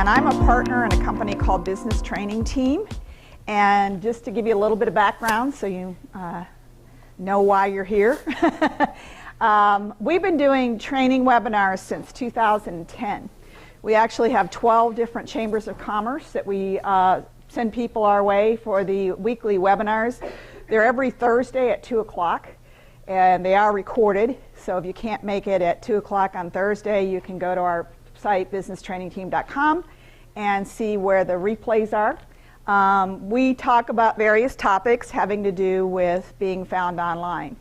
and I'm a partner in a company called Business Training Team. And just to give you a little bit of background so you know why you're here, we've been doing training webinars since 2010. We actually have 12 different chambers of commerce that we send people our way for the weekly webinars. They're every Thursday at 2 o'clock, and they are recorded. So if you can't make it at 2 o'clock on Thursday, you can go to our site, businesstrainingteam.com, and see where the replays are. We talk about various topics having to do with being found online.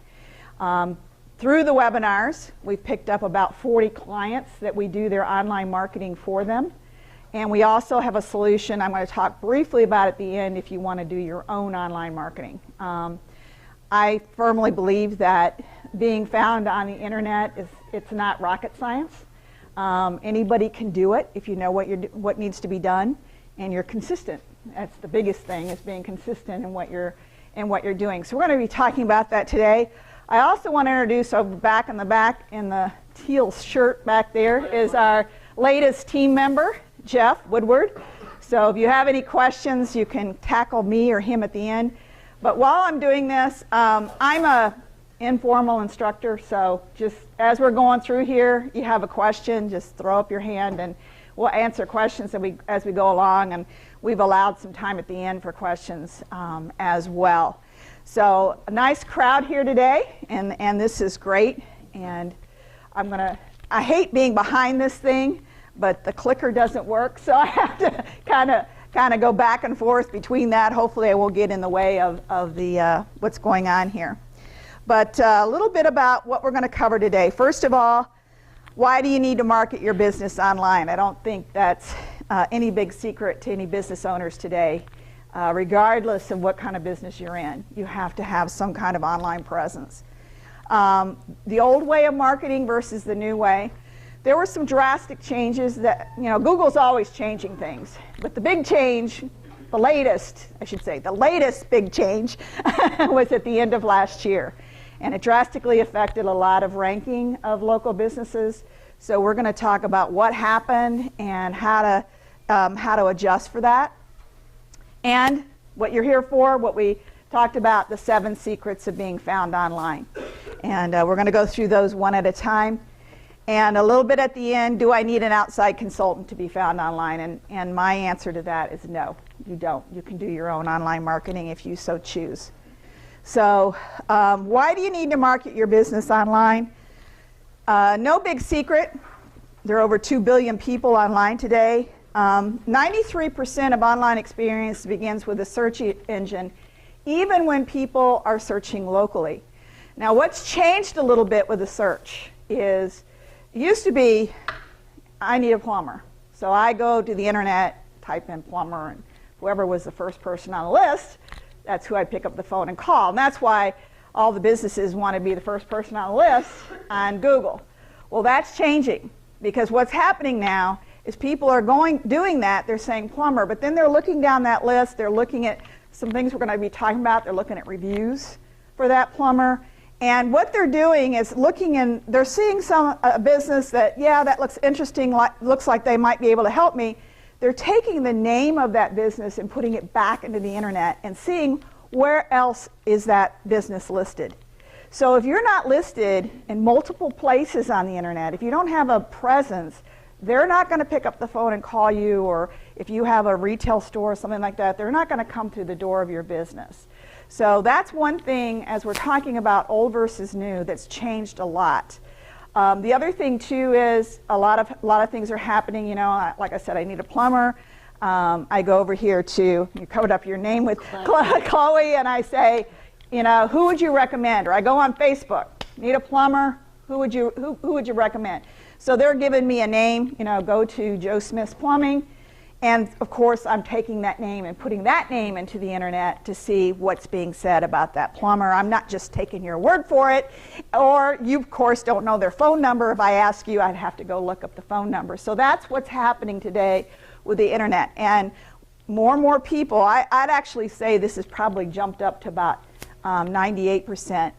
Through the webinars, we've picked up about 40 clients that we do their online marketing for them. And we also have a solution I'm going to talk briefly about at the end if you want to do your own online marketing. I firmly believe that being found on the internet it's not rocket science. Anybody can do it if you know what needs to be done and you're consistent. That's the biggest thing, is being consistent in what you're doing. So we're going to be talking about that today. I also want to introduce over back in the teal shirt back there is our latest team member, Jeff Woodward. So if you have any questions, you can tackle me or him at the end. But while I'm doing this, I'm a informal instructor, so just as we're going through here, you have a question, just throw up your hand and we'll answer questions as we go along, and we've allowed some time at the end for questions as well. So a nice crowd here today, and this is great. And I hate being behind this thing, but the clicker doesn't work, so I have to kind of go back and forth between that. Hopefully I won't get in the way of the what's going on here. But a little bit about what we're going to cover today. First of all, why do you need to market your business online? I don't think that's any big secret to any business owners today. Regardless of what kind of business you're in, you have to have some kind of online presence. The old way of marketing versus the new way. There were some drastic changes that, Google's always changing things. But the big change, the latest big change was at the end of last year. And it drastically affected a lot of ranking of local businesses. So we're going to talk about what happened and how to adjust for that. And what you're here for, what we talked about, the 7 secrets of being found online. And we're going to go through those one at a time. And a little bit at the end, do I need an outside consultant to be found online? And my answer to that is no, you don't. You can do your own online marketing if you so choose. So why do you need to market your business online? No big secret. There are over 2 billion people online today. 93% of online experience begins with a search engine, even when people are searching locally. Now, what's changed a little bit with the search is, it used to be, I need a plumber. So I go to the internet, type in plumber, and whoever was the first person on the list, that's who I pick up the phone and call. And that's why all the businesses want to be the first person on the list on Google. Well, that's changing, because what's happening now is people are doing that. They're saying plumber, but then they're looking down that list. They're looking at some things we're going to be talking about. They're looking at reviews for that plumber. And what they're doing is they're seeing a business that, that looks interesting, looks like they might be able to help me. They're taking the name of that business and putting it back into the internet and seeing where else is that business listed. So if you're not listed in multiple places on the internet, if you don't have a presence, they're not going to pick up the phone and call you, or if you have a retail store or something like that, they're not going to come through the door of your business. So that's one thing, as we're talking about old versus new, that's changed a lot. The other thing too is a lot of things are happening. Like I said, I need a plumber. I go over here you covered up your name with Chloe, and I say, who would you recommend? Or I go on Facebook, need a plumber. Who would you recommend? So they're giving me a name. Go to Joe Smith's Plumbing. And of course, I'm taking that name and putting that name into the internet to see what's being said about that plumber. I'm not just taking your word for it. Or you, of course, don't know their phone number. If I ask you, I'd have to go look up the phone number. So that's what's happening today with the internet. And more and more people, I'd actually say this has probably jumped up to about 98%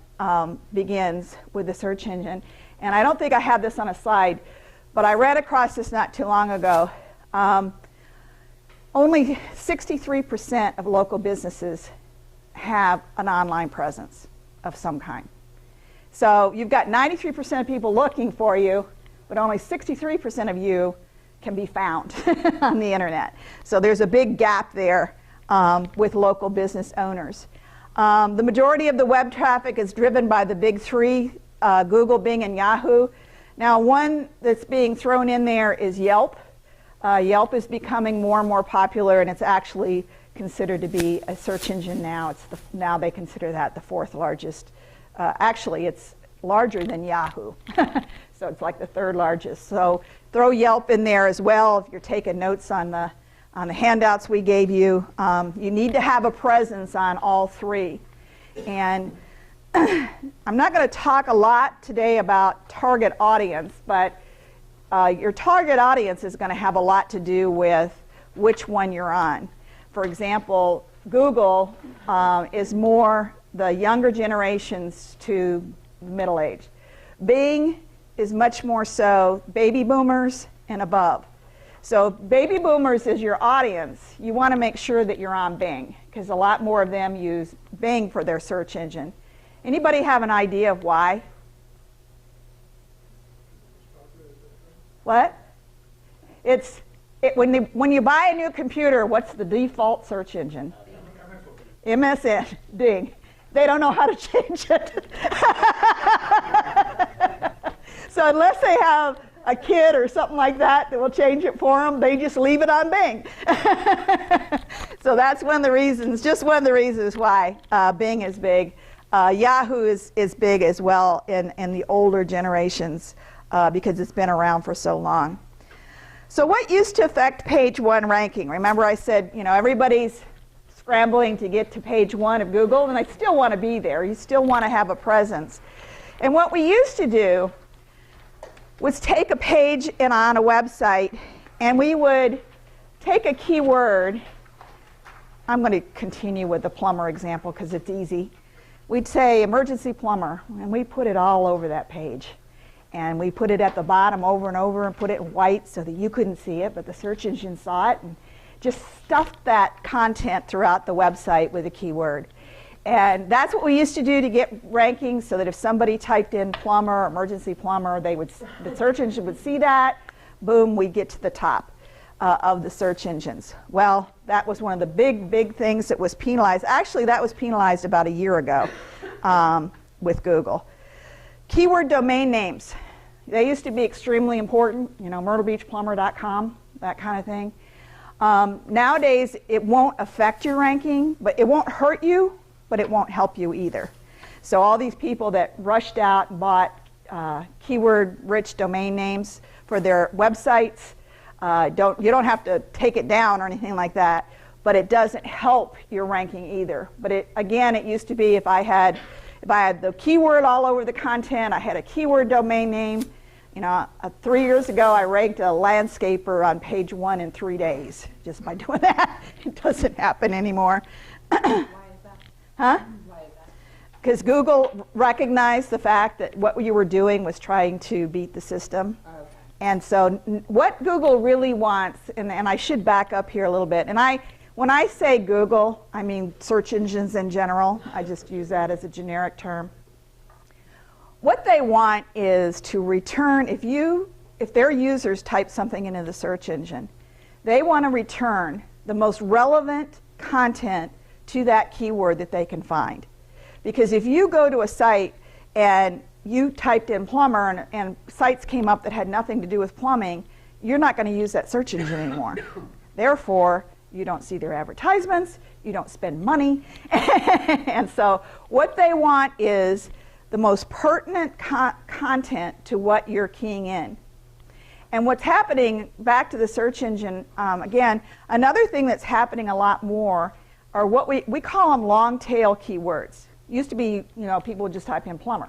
begins with the search engine. And I don't think I have this on a slide, but I read across this not too long ago. only 63% of local businesses have an online presence of some kind. So you've got 93% of people looking for you, but only 63% of you can be found on the internet. So there's a big gap there with local business owners. The majority of the web traffic is driven by the big three, Google, Bing, and Yahoo. Now, one that's being thrown in there is Yelp. Yelp is becoming more and more popular, and it's actually considered to be a search engine now. Now they consider that the fourth largest. Actually, it's larger than Yahoo. So it's like the third largest. So throw Yelp in there as well if you're taking notes on the handouts we gave you. You need to have a presence on all three. And I'm not going to talk a lot today about target audience, but your target audience is going to have a lot to do with which one you're on. For example, Google is more the younger generations to middle-aged. Bing is much more so baby boomers and above. So baby boomers is your audience. You want to make sure that you're on Bing, because a lot more of them use Bing for their search engine. Anybody have an idea of why? What? When you buy a new computer, what's the default search engine? MSN, Bing. They don't know how to change it. So unless they have a kid or something like that will change it for them, they just leave it on Bing. So that's one of the reasons, just one of the reasons why Bing is big. Yahoo is big as well in the older generations because it's been around for so long. So what used to affect page one ranking? Remember I said, everybody's scrambling to get to page one of Google, and they still want to be there. You still want to have a presence. And what we used to do was take a page on a website, and we would take a keyword. I'm going to continue with the plumber example because it's easy. We'd say emergency plumber, and we put it all over that page. And we put it at the bottom over and over and put it in white so that you couldn't see it, but the search engine saw it, and just stuffed that content throughout the website with a keyword. And that's what we used to do to get rankings, so that if somebody typed in plumber, emergency plumber, the search engine would see that. Boom, we get to the top of the search engines. Well, that was one of the big things that was penalized. Actually, that was penalized about a year ago with Google. Keyword domain names. They used to be extremely important, myrtlebeachplumber.com, that kind of thing. Nowadays, it won't affect your ranking, but it won't hurt you, but it won't help you either. So all these people that rushed out and bought keyword-rich domain names for their websites, you don't have to take it down or anything like that, but it doesn't help your ranking either. But it used to be if I had the keyword all over the content, I had a keyword domain name. 3 years ago, I ranked a landscaper on page 1 in 3 days just by doing that. It doesn't happen anymore. Why is that? Huh? Why is that? Because Google recognized the fact that what you were doing was trying to beat the system. Oh, okay. And so what Google really wants, and I should back up here a little bit, and when I say Google, I mean search engines in general. I just use that as a generic term. What they want is to return, if their users type something into the search engine, they want to return the most relevant content to that keyword that they can find. Because if you go to a site and you typed in plumber and sites came up that had nothing to do with plumbing, you're not going to use that search engine anymore. Therefore, you don't see their advertisements, you don't spend money. And so what they want is the most pertinent content to what you're keying in. And what's happening, back to the search engine, again, another thing that's happening a lot more are what we call them long tail keywords. Used to be, people would just type in plumber.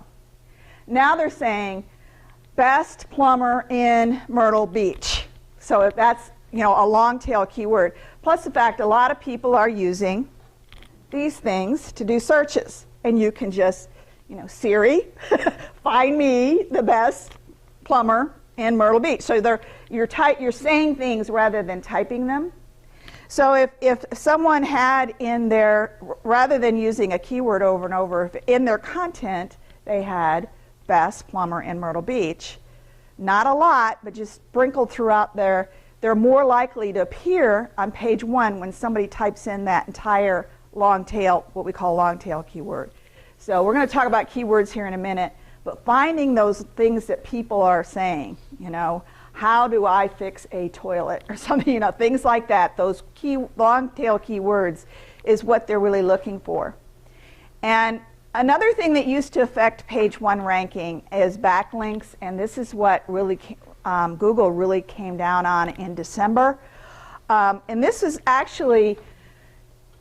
Now they're saying best plumber in Myrtle Beach. So that's, a long tail keyword. Plus the fact a lot of people are using these things to do searches. And you can just, Siri, find me the best plumber in Myrtle Beach. So you're saying things rather than typing them. So if someone had in their, rather than using a keyword over and over, if in their content they had best plumber in Myrtle Beach, not a lot, but just sprinkled throughout there, they're more likely to appear on page 1 when somebody types in that entire long tail, what we call long tail keyword. So we're going to talk about keywords here in a minute, but finding those things that people are saying, you know, how do I fix a toilet or something, you know, things like that, those long tail keywords is what they're really looking for. And another thing that used to affect page 1 ranking is backlinks, and this is what really Google really came down on in December. And this is actually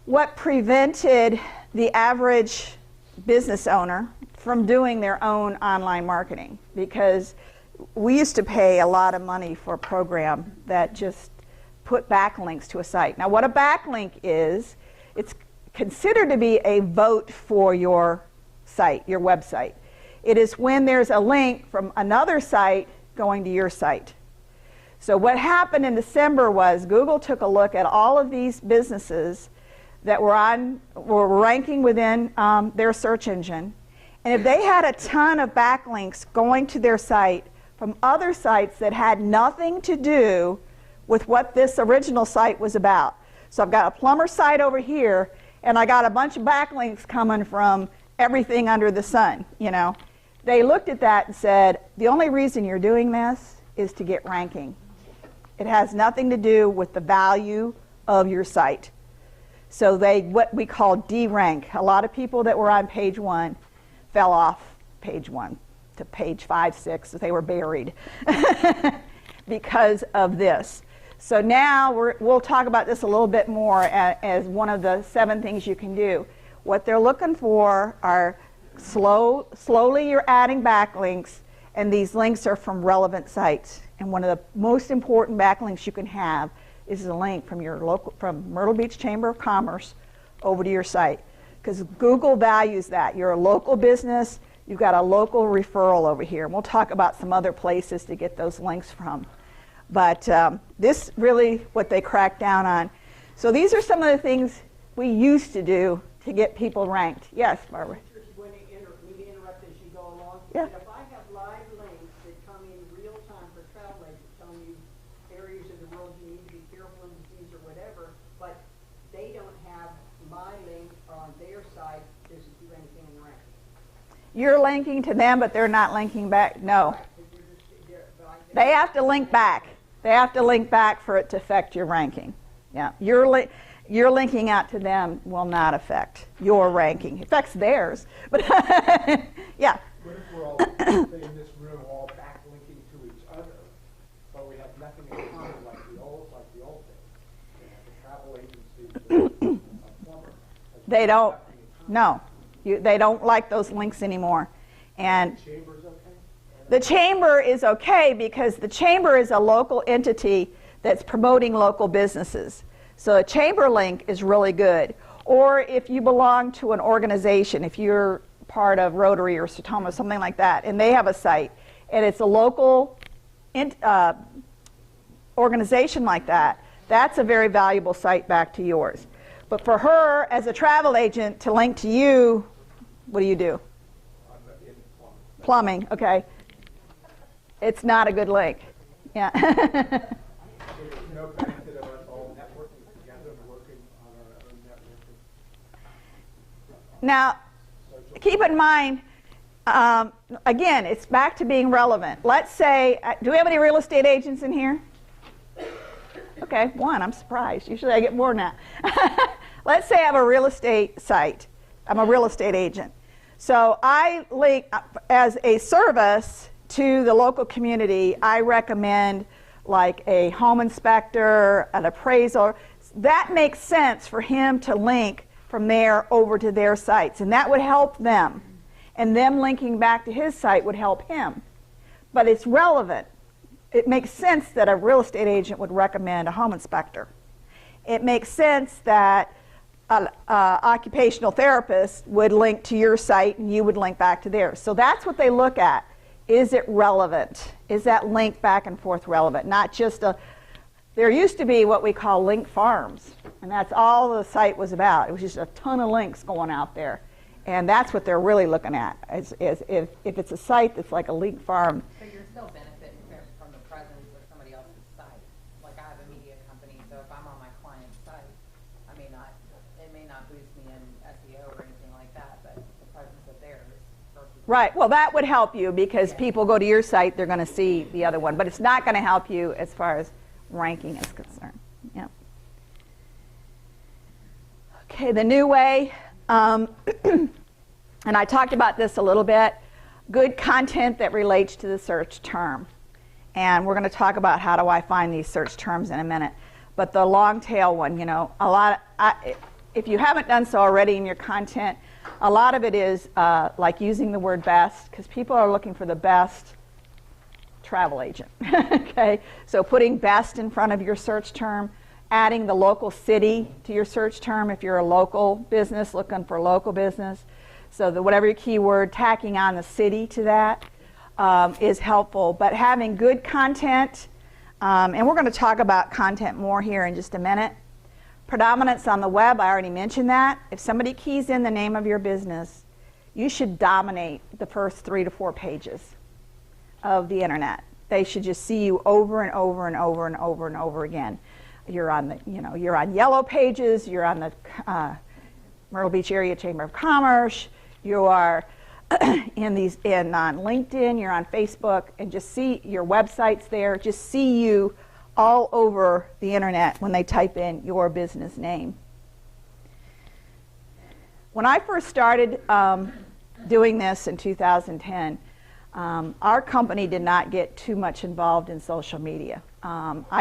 what prevented the average business owner from doing their own online marketing, because we used to pay a lot of money for a program that just put backlinks to a site. Now what a backlink is, it's considered to be a vote for your site, your website. It is when there's a link from another site going to your site. So what happened in December was Google took a look at all of these businesses that were ranking within their search engine, and if they had a ton of backlinks going to their site from other sites that had nothing to do with what this original site was about. So I've got a plumber site over here, and I got a bunch of backlinks coming from everything under the sun, you know. They looked at that and said, the only reason you're doing this is to get ranking. It has nothing to do with the value of your site. So they, what we call derank. A lot of people that were on page 1 fell off page 1 to page 5, 6, they were buried because of this. So now we'll talk about this a little bit more as one of the 7 things you can do. What they're looking for are slowly you're adding backlinks, and these links are from relevant sites. And one of the most important backlinks you can have is a link from from Myrtle Beach Chamber of Commerce over to your site, because Google values that. You're a local business. You've got a local referral over here. And we'll talk about some other places to get those links from. But this really what they cracked down on. So these are some of the things we used to do to get people ranked. Yes, Barbara? When you interrupt as you go along. Yeah. And if I have live links that come in real time for travel agents telling you areas of the world you need to be careful in disease or whatever, but they don't have my link on their site, does it do anything in ranking? You're linking to them, but they're not linking back. No. They have to link back. They have to link back for it to affect your ranking. Yeah. Your linking out to them will not affect your ranking. It affects theirs. But yeah. What if we're all in this room all backlinking to each other, but we have nothing in common like the old days? The travel agency, a plumber. They don't. No. They don't like those links anymore. And The chamber's okay? the chamber is okay because the chamber is a local entity that's promoting local businesses. So a chamber link is really good. Or if you belong to an organization, if you're part of Rotary or Satoma, something like that, and they have a site, and it's a local organization like that, that's a very valuable site back to yours. But for her, as a travel agent, to link to you, what do you do? In Plumbing, okay. It's not a good link. Yeah. So there's no benefit of us all networking together and working on our own networking. Now, keep in mind, again, it's back to being relevant. Let's say, do we have any real estate agents in here? Okay, one, I'm surprised. Usually I get more than that. Let's say I have a real estate site. I'm a real estate agent. So I link, as a service to the local community, I recommend like a home inspector, an appraiser. That makes sense for him to link from there over to their sites, and that would help them. And them linking back to his site would help him. But it's relevant. It makes sense that a real estate agent would recommend a home inspector. It makes sense that an occupational therapist would link to your site and you would link back to theirs. So that's what they look at. Is it relevant? Is that link back and forth relevant? Not just There used to be what we call link farms, and that's all the site was about. It was just a ton of links going out there. And that's what they're really looking at, is if it's a site that's like a link farm. So you're still benefiting from the presence of somebody else's site. Like I have a media company, so if I'm on my client's site, it may not boost me in SEO or anything like that, but the presence of theirs versus. Right, well that would help you because people go to your site, they're going to see the other one, but it's not going to help you as far as ranking is concerned. Yep. Okay, the new way, and I talked about this a little bit, good content that relates to the search term. And we're going to talk about how do I find these search terms in a minute. But the long tail one, you know, if you haven't done so already in your content, a lot of it is like using the word best, because people are looking for the best travel agent. Okay, so putting best in front of your search term, adding the local city to your search term if you're a local business looking for local business. So that whatever your keyword, tacking on the city to that is helpful. But having good content, and we're going to talk about content more here in just a minute. Predominance on the web, I already mentioned that. If somebody keys in the name of your business, you should dominate the first 3 to 4 pages of the internet. They should just see you over and over and over and over and over again. You're on the, you're on Yellow Pages, you're on the Myrtle Beach Area Chamber of Commerce, you are on LinkedIn, you're on Facebook, and just see your websites there, just see you all over the internet when they type in your business name. When I first started doing this in 2010, our company did not get too much involved in social media.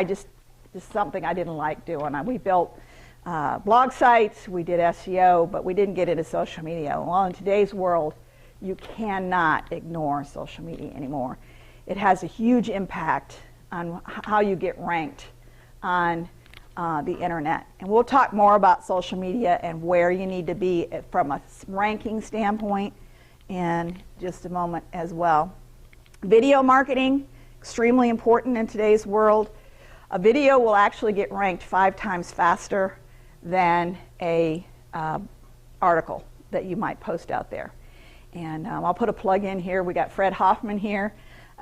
This is something I didn't like doing. We built blog sites, we did SEO, but we didn't get into social media. Well, in today's world, you cannot ignore social media anymore. It has a huge impact on how you get ranked on the internet. And we'll talk more about social media and where you need to be from a ranking standpoint in just a moment as well. Video marketing, extremely important in today's world. A video will actually get ranked 5 times faster than a article that you might post out there. And I'll put a plug in here. We got Fred Hoffman here,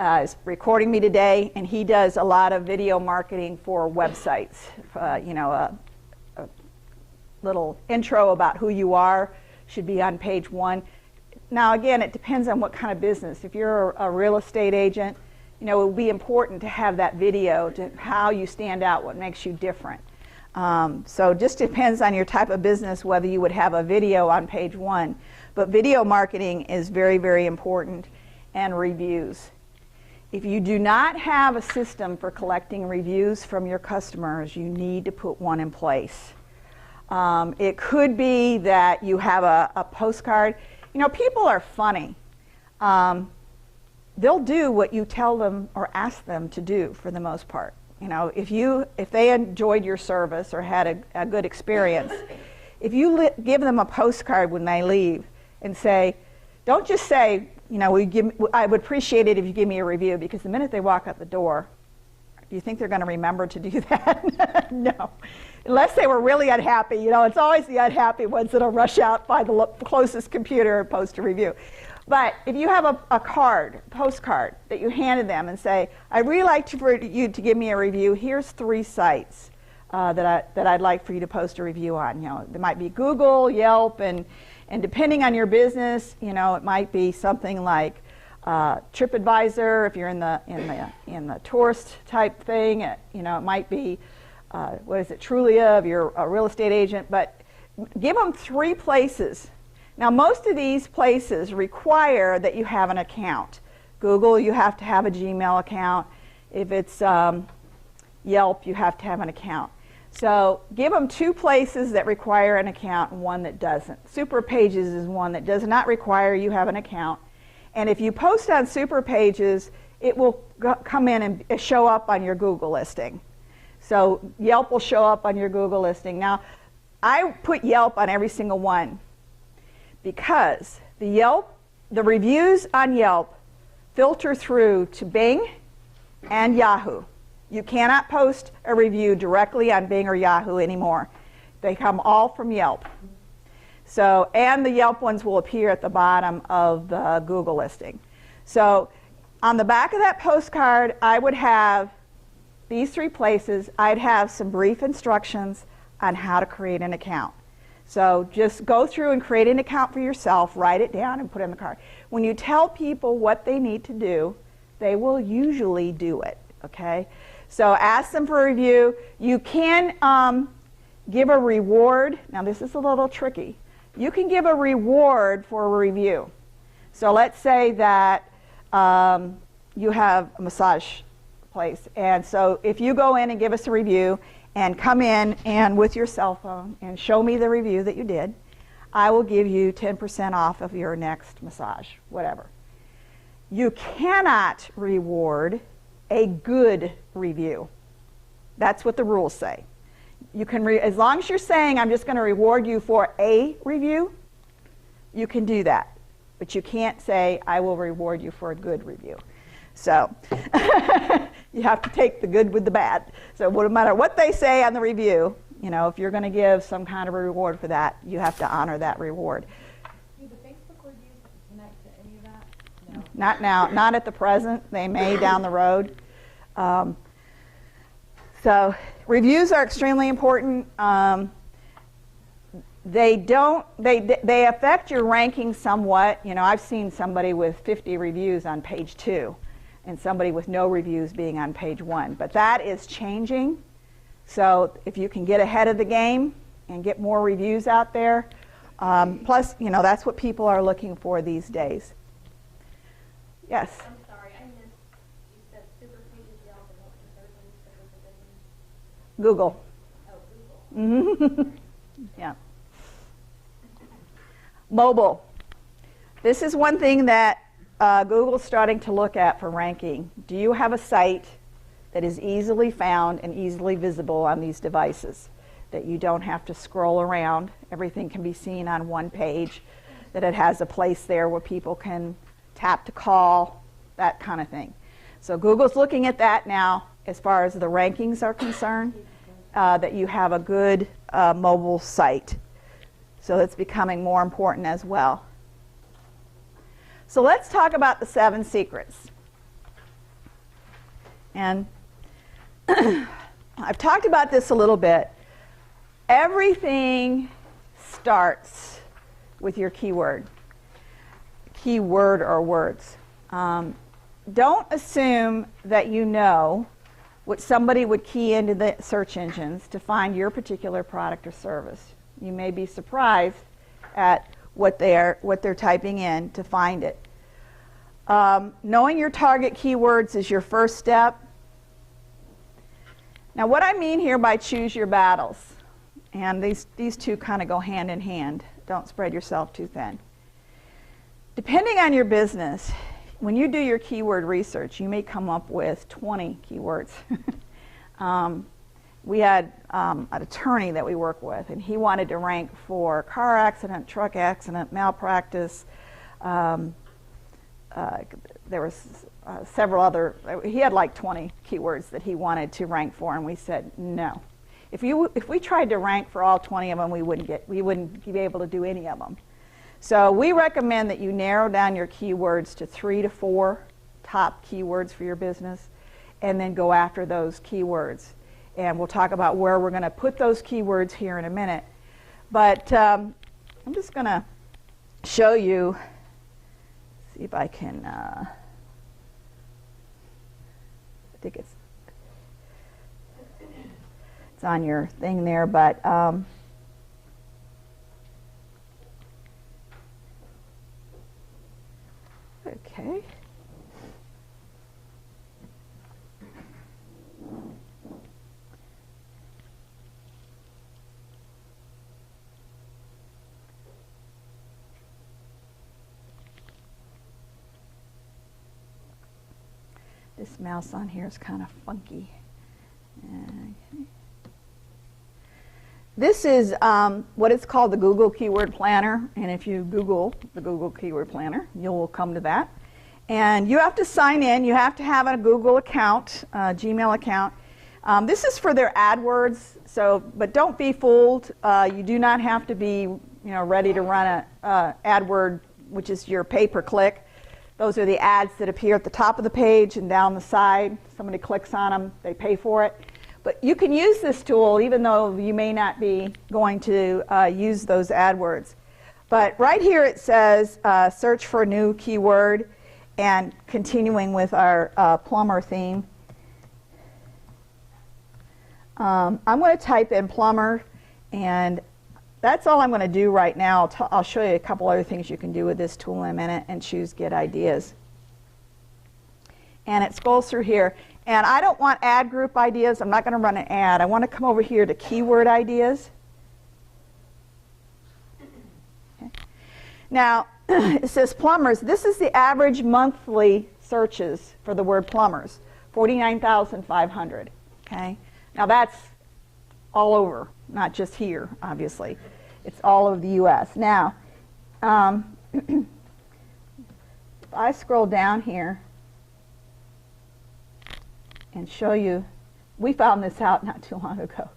is recording me today, and he does a lot of video marketing for websites. A little intro about who you are should be on page 1. Now again, it depends on what kind of business. If you're a real estate agent, it would be important to have that video to how you stand out, what makes you different. So just depends on your type of business whether you would have a video on page 1. But video marketing is very, very important, and reviews. If you do not have a system for collecting reviews from your customers, you need to put one in place. It could be that you have a postcard. People are funny. They'll do what you tell them or ask them to do for the most part. If they enjoyed your service or had a good experience, if you give them a postcard when they leave and say, don't just say, I would appreciate it if you give me a review, because the minute they walk out the door, do you think they're going to remember to do that? No. Unless they were really unhappy. It's always the unhappy ones that'll rush out by the closest computer and post a review. But if you have a postcard that you handed them and say, I'd really like for you to give me a review, here's 3 sites that I'd like for you to post a review on. There might be Google, Yelp, and depending on your business, it might be something like TripAdvisor if you're in the tourist type thing. It might be Trulia if you're a real estate agent. But give them 3 places. Now, most of these places require that you have an account. Google, you have to have a Gmail account. If it's Yelp, you have to have an account. So give them 2 places that require an account and 1 that doesn't. Super Pages is one that does not require you have an account. And if you post on Super Pages, it will come in and show up on your Google listing. So Yelp will show up on your Google listing. Now, I put Yelp on every single one because the reviews on Yelp filter through to Bing and Yahoo. You cannot post a review directly on Bing or Yahoo anymore. They come all from Yelp. So, and the Yelp ones will appear at the bottom of the Google listing. So on the back of that postcard, I would have these 3 places. I'd have some brief instructions on how to create an account. So just go through and create an account for yourself, write it down, and put it in the card. When you tell people what they need to do, they will usually do it, okay? So ask them for a review. You can give a reward. Now this is a little tricky. You can give a reward for a review. So let's say that you have a massage place, and so if you go in and give us a review and come in and with your cell phone and show me the review that you did, I will give you 10% off of your next massage, whatever. You cannot reward a good review. That's what the rules say. You can, as long as you're saying, I'm just going to reward you for a review, you can do that. But you can't say, I will reward you for a good review. So you have to take the good with the bad. So no matter what they say on the review, you know, if you're going to give some kind of a reward for that, you have to honor that reward. Do the Facebook reviews connect to any of that? No. Not now, not at the present. They may down the road. So reviews are extremely important. They affect your ranking somewhat. You know, I've seen somebody with 50 reviews on page 2 and somebody with no reviews being on page 1. But that is changing. So if you can get ahead of the game and get more reviews out there, plus, you know, that's what people are looking for these days. Yes? I'm sorry, I missed, you said super pages Yelp and what was the third one you said was the big one? Google. Oh, Google. Yeah. Mobile. This is one thing that Google's starting to look at for ranking. Do you have a site that is easily found and easily visible on these devices, that you don't have to scroll around? Everything can be seen on one page, that it has a place there where people can tap to call, that kind of thing. So Google's looking at that now as far as the rankings are concerned, that you have a good mobile site. So it's becoming more important as well. So let's talk about the 7 secrets. And I've talked about this a little bit. Everything starts with your keyword or words. Don't assume that you know what somebody would key into the search engines to find your particular product or service. You may be surprised at what they're typing in to find it. Knowing your target keywords is your first step. Now, what I mean here by choose your battles, and these two kind of go hand in hand. Don't spread yourself too thin. Depending on your business, when you do your keyword research, you may come up with 20 keywords. We had an attorney that we work with, and he wanted to rank for car accident, truck accident, malpractice. There was several other, he had like 20 keywords that he wanted to rank for, and we said no. If we tried to rank for all 20 of them, we wouldn't be able to do any of them. So we recommend that you narrow down your keywords to 3 to 4 top keywords for your business, and then go after those keywords. And we'll talk about where we're going to put those keywords here in a minute. But I'm just going to show you, see if I can, I think it's on your thing there, but okay. This mouse on here is kind of funky. Okay. This is what it's called, the Google Keyword Planner, and if you Google the Google Keyword Planner, you'll come to that. And you have to sign in. You have to have a Google account, Gmail account. This is for their AdWords, but don't be fooled. You do not have to be ready to run a AdWord, which is your pay-per-click. Those are the ads that appear at the top of the page and down the side. Somebody clicks on them, they pay for it. But you can use this tool even though you may not be going to use those AdWords. But right here it says search for a new keyword, and continuing with our plumber theme. I'm going to type in plumber, and that's all I'm going to do right now. I'll show you a couple other things you can do with this tool in a minute, and choose Get Ideas. And it scrolls through here. And I don't want ad group ideas. I'm not going to run an ad. I want to come over here to keyword ideas. Okay. Now, it says plumbers. This is the average monthly searches for the word plumbers, 49,500. Okay. Now that's all over, not just here, obviously. It's all over the U.S. Now, if I scroll down here and show you, we found this out not too long ago.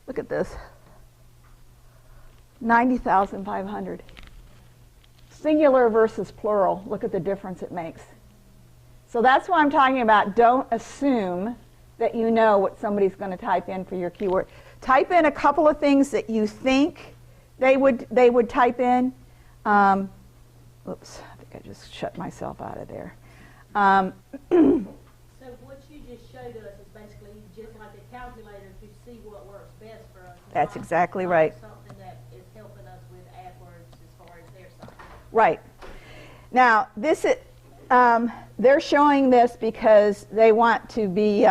Look at this, 90,500. Singular versus plural, look at the difference it makes. So that's why I'm talking about don't assume that you know what somebody's going to type in for your keyword. Type in a couple of things that you think they would type in. Oops, I think I just shut myself out of there. So what you just showed us is basically just like a calculator to see what works best for us. That's exactly right. Something that is helping us with AdWords as far as their site. Right. Now, this is, they're showing this because they want to be,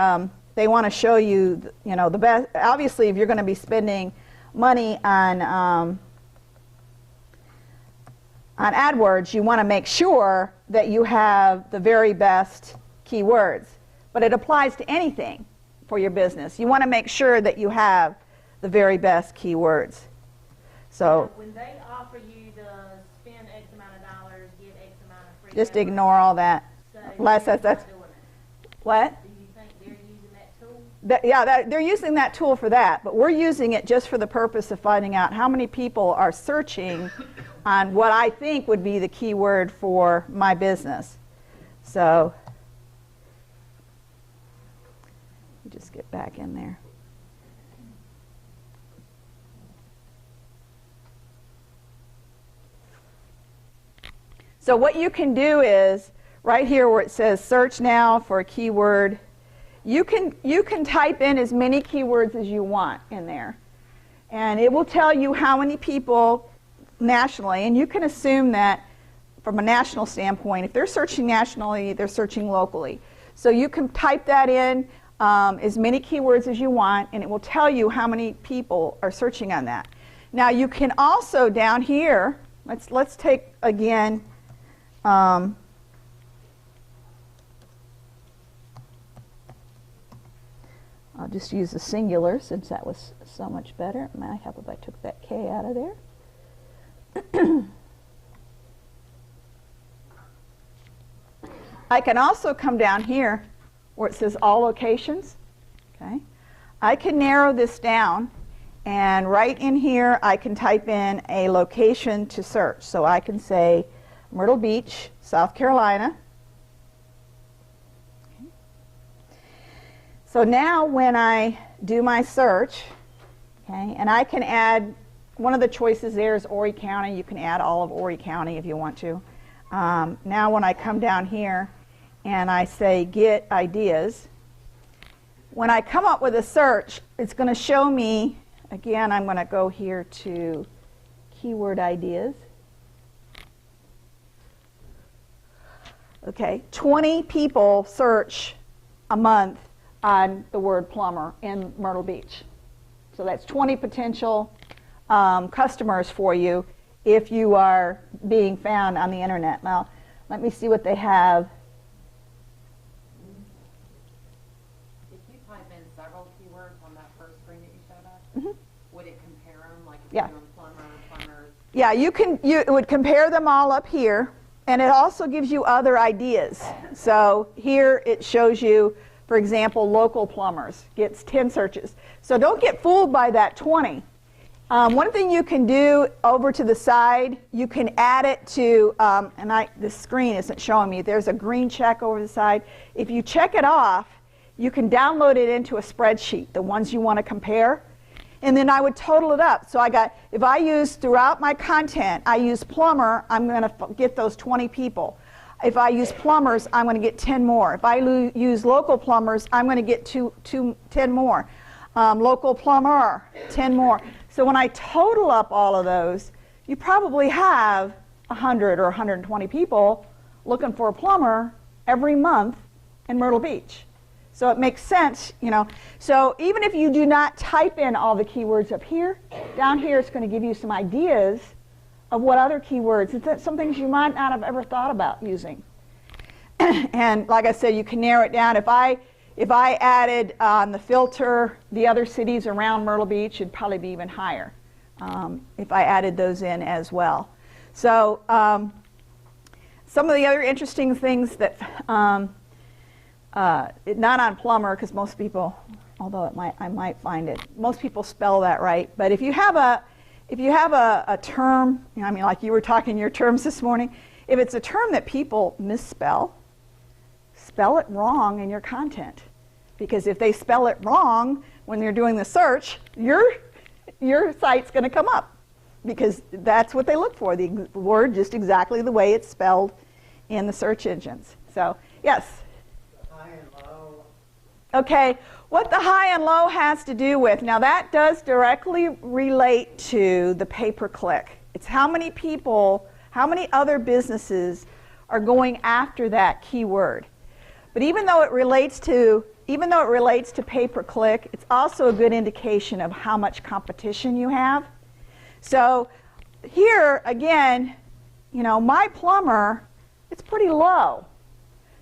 they want to show you, the best. Obviously, if you're going to be spending money on AdWords, you want to make sure that you have the very best keywords. But it applies to anything for your business. You want to make sure that you have the very best keywords. So when they offer you the spend X amount of dollars, get X amount of free just AdWords, ignore all that. so Unless they're that's not doing it. what? Do you think they're using that tool? They're using that tool for that, but we're using it just for the purpose of finding out how many people are searching on what I think would be the keyword for my business. So let me just get back in there. So what you can do is, right here where it says search now for a keyword, you can type in as many keywords as you want in there. And it will tell you how many people nationally, and you can assume that from a national standpoint, if they're searching nationally, they're searching locally. So you can type that in as many keywords as you want, and it will tell you how many people are searching on that. Now you can also down here, let's take again, I'll just use the singular since that was so much better. It might help if I took that K out of there. I can also come down here where it says all locations. Okay, I can narrow this down, and right in here I can type in a location to search. So I can say Myrtle Beach, South Carolina. Okay. So now when I do my search, okay, and I can add, one of the choices there is Horry County. You can add all of Horry County if you want to. Now when I come down here and I say get ideas, when I come up with a search, it's going to show me, again, I'm going to go here to keyword ideas. Okay, 20 people search a month on the word plumber in Myrtle Beach. So that's 20 potential customers for you if you are being found on the internet. Now, let me see what they have. If you type in several keywords on that first screen that you showed us, would it compare them? Like if Yeah. you're doing plumber, plumbers? Yeah, it would compare them all up here, and it also gives you other ideas. So here it shows you For example, local plumbers gets 10 searches. So don't get fooled by that 20. One thing you can do over to the side, you can add it to, the screen isn't showing me, there's a green check over the side. If you check it off, you can download it into a spreadsheet, the ones you want to compare. And then I would total it up. So if I use throughout my content, I use plumber, I'm going to get those 20 people. If I use plumbers, I'm going to get 10 more. If I use local plumbers, I'm going to get 10 more. Local plumber, 10 more. So when I total up all of those, you probably have 100 or 120 people looking for a plumber every month in Myrtle Beach. So it makes sense, you know. So even if you do not type in all the keywords up here, down here it's going to give you some ideas of what other keywords, it's some things you might not have ever thought about using. And like I said, you can narrow it down. If I added on the filter the other cities around Myrtle Beach, it'd probably be even higher if I added those in as well. So some of the other interesting things that, not on plumber, because most people, although I might find it, most people spell that right. But if you have a term, you know, I mean, like you were talking your terms this morning, if it's a term that people misspell, spell it wrong in your content. Because if they spell it wrong when they're doing the search, your site's going to come up. Because that's what they look for, the word just exactly the way it's spelled in the search engines. So, yes? The high and low. Okay, what the high and low has to do with, now that does directly relate to the pay-per-click. It's how many people, how many other businesses are going after that keyword. But even though it relates to pay-per-click, it's also a good indication of how much competition you have. So here, again, you know, my plumber, it's pretty low.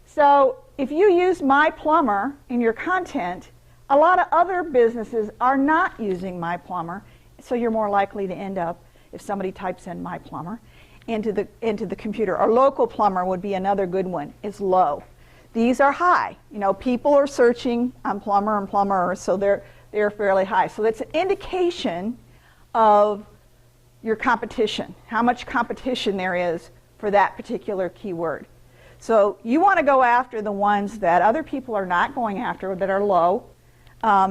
So if you use my plumber in your content, a lot of other businesses are not using my plumber, so you're more likely to end up, if somebody types in my plumber, into the computer. Or local plumber would be another good one, is low. These are high. You know, people are searching on plumber and plumbers, so they're fairly high. So that's an indication of your competition, how much competition there is for that particular keyword. So you want to go after the ones that other people are not going after, that are low.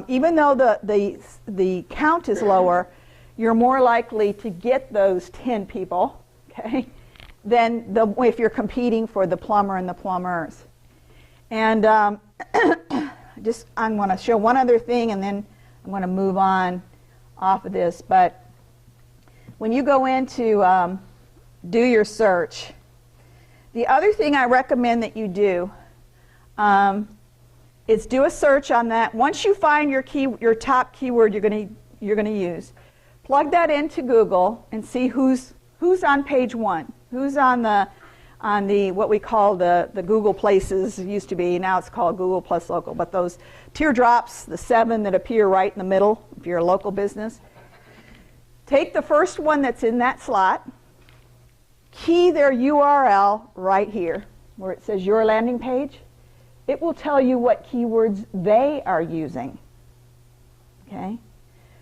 Even though the count is lower, you're more likely to get those 10 people, okay, than if you're competing for the plumber and the plumbers. And I'm going to show one other thing, and then I'm going to move on off of this. But when you go in to do your search, the other thing I recommend that you do is do a search on that. Once you find your top keyword you're going to use, plug that into Google and see who's on page 1, who's on the what we call the Google Places. It used to be, now it's called Google plus Local, but those teardrops, the 7 that appear right in the middle if you're a local business. Take the first one that's in that slot, key their URL right here where it says your landing page. It will tell you what keywords they are using. Okay?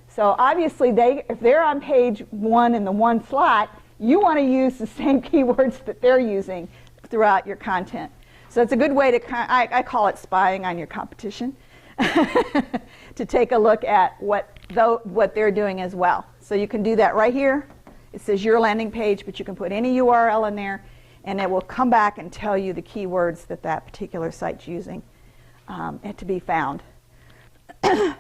So obviously if they're on page 1 in the 1 slot, you want to use the same keywords that they're using throughout your content. So it's a good way to, I call it spying on your competition, to take a look at what they're doing as well. So you can do that right here. It says your landing page, but you can put any URL in there, and it will come back and tell you the keywords that that particular site's using and to be found. It's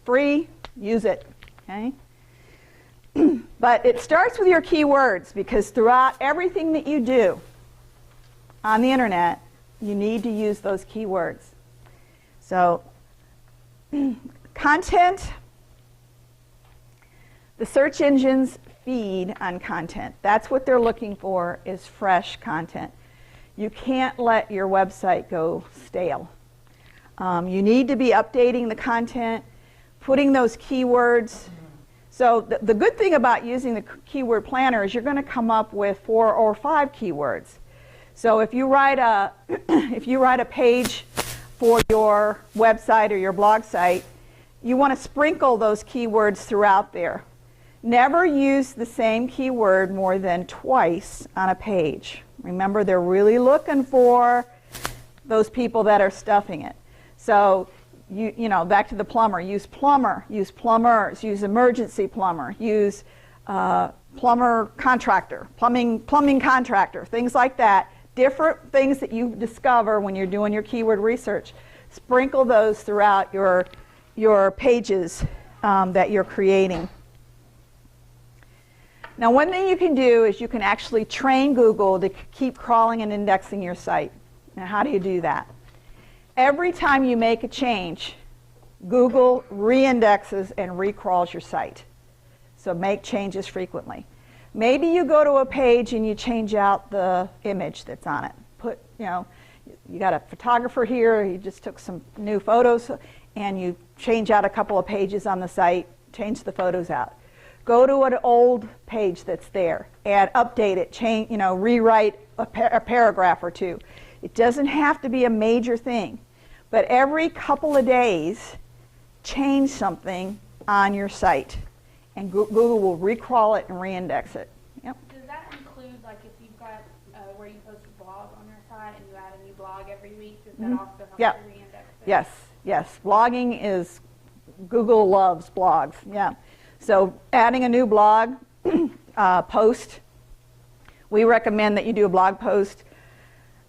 free. Use it, okay? But it starts with your keywords, because throughout everything that you do on the internet, you need to use those keywords. So, content, the search engines feed on content. That's what they're looking for, is fresh content. You can't let your website go stale. You need to be updating the content, putting those keywords. So the good thing about using the keyword planner is you're going to come up with 4 or 5 keywords. So if you write a if you write a page for your website or your blog site, you want to sprinkle those keywords throughout there. Never use the same keyword more than twice on a page. Remember, they're really looking for those people that are stuffing it. So, you know, back to the plumber. Use plumber, use plumbers, use emergency plumber, use plumber contractor, plumbing contractor, things like that. Different things that you discover when you're doing your keyword research. Sprinkle those throughout your pages that you're creating. Now, one thing you can do is you can actually train Google to keep crawling and indexing your site. Now, how do you do that? Every time you make a change, Google reindexes and recrawls your site. So make changes frequently. Maybe you go to a page and you change out the image that's on it. You got a photographer here, he just took some new photos, and you change out a couple of pages on the site, change the photos out. Go to an old page that's there and update it, rewrite a paragraph or two. It doesn't have to be a major thing, but every couple of days, change something on your site, and Google will recrawl it and reindex it. Yep. Does that include, like, if you've got where you post a blog on your site and you add a new blog every week, does that also help Yep. you reindex it? Yes, yes. Blogging is, Google loves blogs, yeah. So adding a new blog post, we recommend that you do a blog post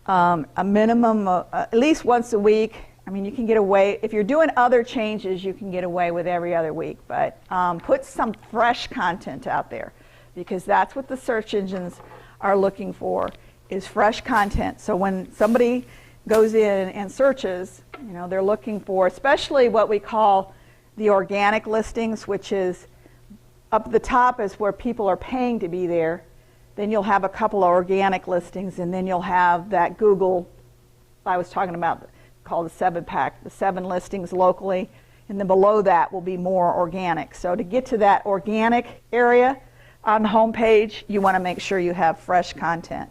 a minimum of, at least once a week. I mean, you can get away, if you're doing other changes, you can get away with every other week, but put some fresh content out there, because that's what the search engines are looking for, is fresh content. So when somebody goes in and searches, they're looking for, especially what we call the organic listings, which is up at the top is where people are paying to be there. Then you'll have a couple of organic listings, and then you'll have that Google I was talking about, called the 7-pack, the 7 listings locally, and then below that will be more organic. So to get to that organic area on the home page, you want to make sure you have fresh content.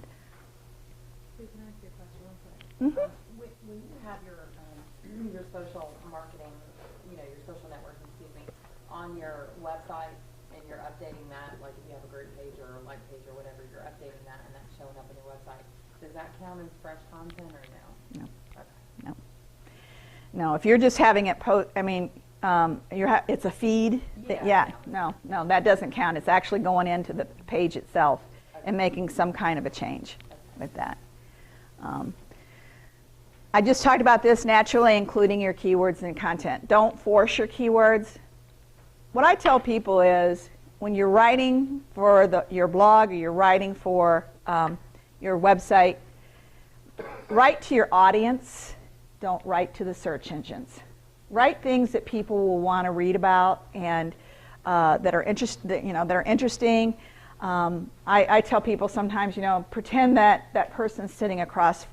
Can I ask you a question real quick? When you have your social marketing, your social networking, on your website, and you're updating that, like if you have a group page or a like page or whatever, you're updating that and that's showing up on your website, does that count as fresh content or no? No. Okay. No. No, if you're just having it it's a feed. No, that doesn't count. It's actually going into the page itself and making some kind of a change with that. I just talked about this, naturally including your keywords and content. Don't force your keywords. What I tell people is, when you're writing for your blog or you're writing for your website, write to your audience. Don't write to the search engines. Write things that people will want to read about and that are interesting. I tell people sometimes, pretend that a person sitting across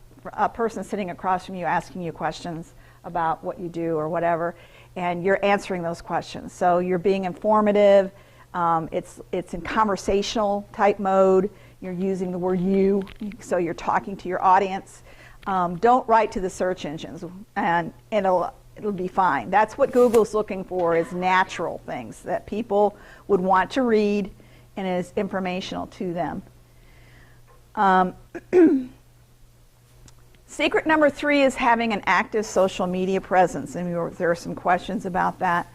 from you asking you questions about what you do or whatever, and you're answering those questions. So you're being informative. It's in conversational type mode. You're using the word you, so you're talking to your audience. Don't write to the search engines, and it'll be fine. That's what Google's looking for, is natural things that people would want to read and is informational to them. Secret number 3 is having an active social media presence, and there are some questions about that.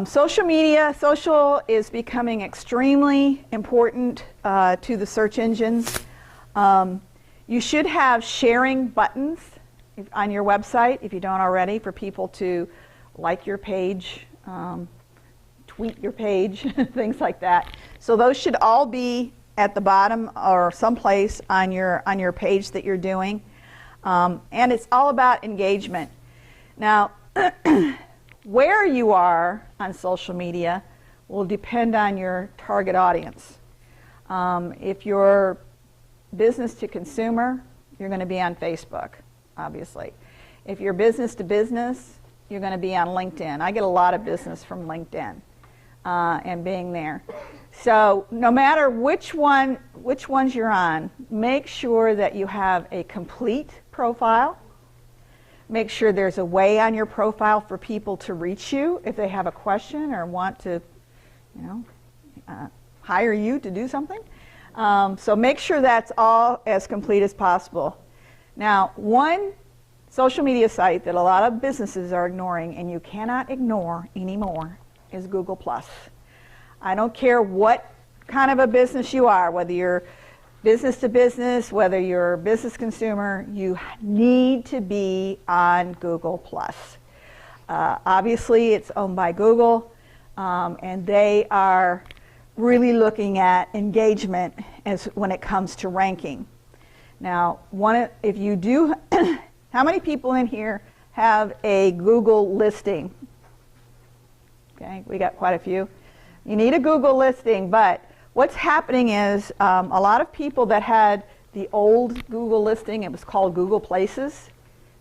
Social is becoming extremely important to the search engines. You should have sharing buttons on your website, if you don't already, for people to like your page, tweet your page, things like that. So those should all be at the bottom or someplace on your page that you're doing. And it's all about engagement. Now, where you are on social media will depend on your target audience. If you're business to consumer, you're going to be on Facebook, obviously. If you're business to business, you're going to be on LinkedIn. I get a lot of business from LinkedIn and being there. So no matter which one, which ones you're on, make sure that you have a complete profile. Make sure there's a way on your profile for people to reach you if they have a question or want to, hire you to do something. So make sure that's all as complete as possible. Now, one social media site that a lot of businesses are ignoring, and you cannot ignore anymore, is Google+. I don't care what kind of a business you are, whether you're business to business, whether you're a business consumer, you need to be on Google+. Obviously, it's owned by Google, and they are really looking at engagement as when it comes to ranking. Now, if you do, how many people in here have a Google listing? Okay, we got quite a few. You need a Google listing, but what's happening is a lot of people that had the old Google listing, it was called Google Places,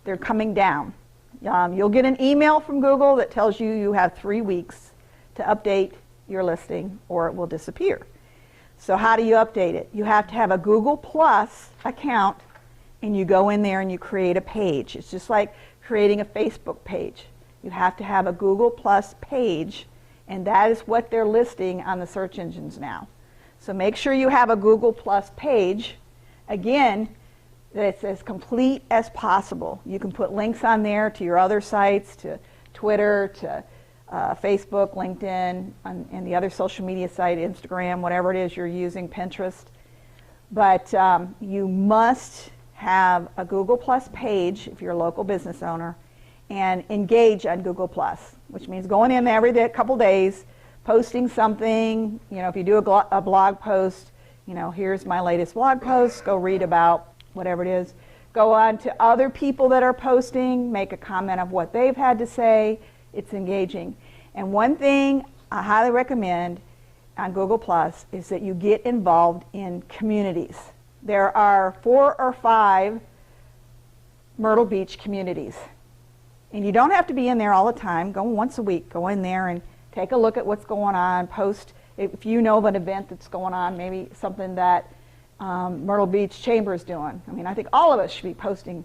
they're coming down. You'll get an email from Google that tells you you have 3 weeks to update your listing or it will disappear. So how do you update it? You have to have a Google Plus account, and you go in there and you create a page. It's just like creating a Facebook page. You have to have a Google Plus page, and that is what they're listing on the search engines now. So make sure you have a Google Plus page. Again, that's as complete as possible. You can put links on there to your other sites, to Twitter, to Facebook, LinkedIn, and the other social media site, Instagram, whatever it is you're using, Pinterest. But you must have a Google Plus page if you're a local business owner, and engage on Google Plus, which means going in every day, couple days, posting something. If you do a blog post, here's my latest blog post, go read about whatever it is. Go on to other people that are posting, make a comment of what they've had to say. It's engaging. And one thing I highly recommend on Google Plus is that you get involved in communities. There are 4 or 5 Myrtle Beach communities. And you don't have to be in there all the time. Go once a week. Go in there and take a look at what's going on. Post if you know of an event that's going on, maybe something that Myrtle Beach Chamber is doing. I think all of us should be posting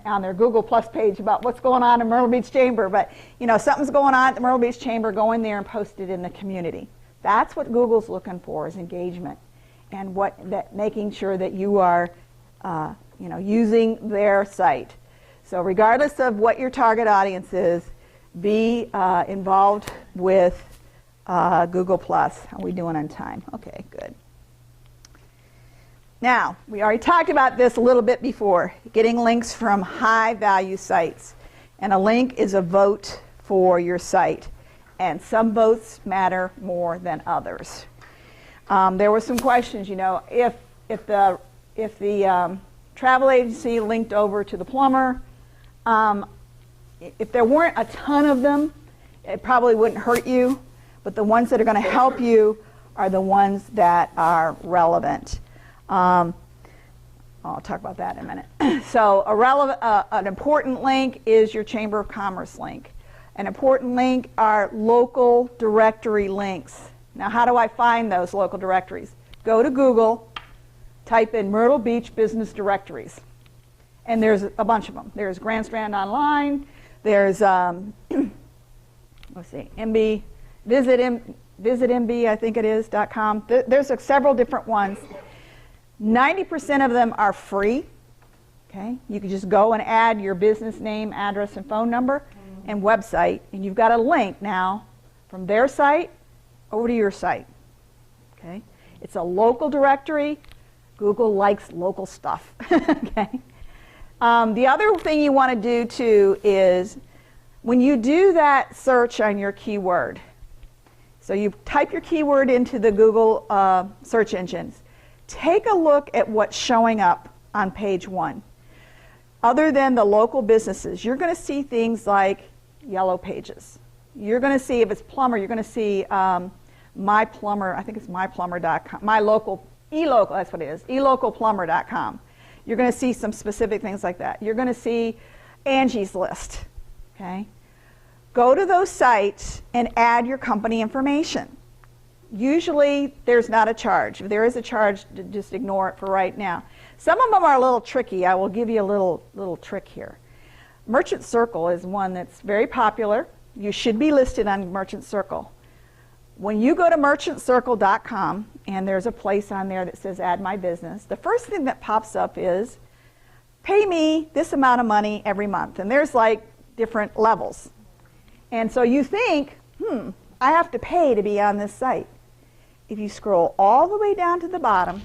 on their Google Plus page about what's going on in Myrtle Beach Chamber. But something's going on at the Myrtle Beach Chamber, go in there and post it in the community. That's what Google's looking for, is engagement, and making sure that you are using their site. So regardless of what your target audience is, be involved with Google Plus. How are we doing on time? Okay, good. Now, we already talked about this a little bit before, getting links from high-value sites. And a link is a vote for your site. And some votes matter more than others. There were some questions, if the travel agency linked over to the plumber, if there weren't a ton of them, it probably wouldn't hurt you. But the ones that are going to help you are the ones that are relevant. I'll talk about that in a minute. So an important link is your Chamber of Commerce link. An important link are local directory links. Now, how do I find those local directories? Go to Google, type in Myrtle Beach Business Directories, and there's a bunch of them. There's Grand Strand Online, there's, let's see, MB, Visit MB, I think it is, .com. There's several different ones. 90% of them are free. Okay, you can just go and add your business name, address, and phone number, and website, and you've got a link now from their site over to your site. Okay, it's a local directory. Google likes local stuff. Okay. The other thing you want to do too is when you do that search on your keyword. So you type your keyword into the Google search engines. Take a look at what's showing up on page 1. Other than the local businesses, you're going to see things like yellow pages. You're going to see, if it's plumber, you're going to see My Plumber, I think it's myplumber.com, my local, eLocal, that's what it is, elocalplumber.com. You're going to see some specific things like that. You're going to see Angie's List, okay? Go to those sites and add your company information. Usually there's not a charge. If there is a charge, just ignore it for right now. Some of them are a little tricky. I will give you a little trick here. Merchant Circle is one that's very popular. You should be listed on Merchant Circle. When you go to merchantcircle.com and there's a place on there that says add my business, the first thing that pops up is pay me this amount of money every month. And there's like different levels. And so you think, I have to pay to be on this site. If you scroll all the way down to the bottom,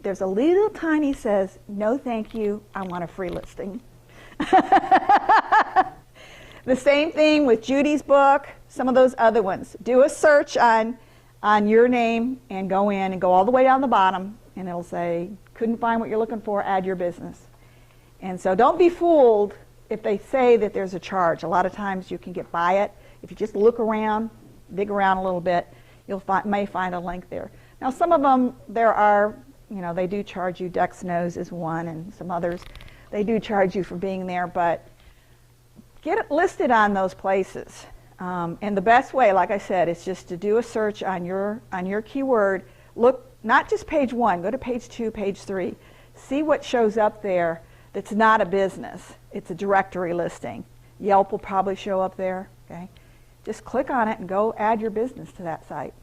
there's a little tiny says, no thank you, I want a free listing. The same thing with Judy's book, some of those other ones. Do a search on your name and go in and go all the way down the bottom and it'll say, couldn't find what you're looking for, add your business. And so don't be fooled if they say that there's a charge. A lot of times you can get by it. If you just look around, dig around a little bit, you may find a link there. Now some of them, there are, they do charge you. Dex Knows is one, and some others. They do charge you for being there, but get it listed on those places. And the best way, like I said, is just to do a search on your keyword. Look, not just page 1, go to page 2, page 3. See what shows up there that's not a business. It's a directory listing. Yelp will probably show up there. Okay, just click on it and go add your business to that site.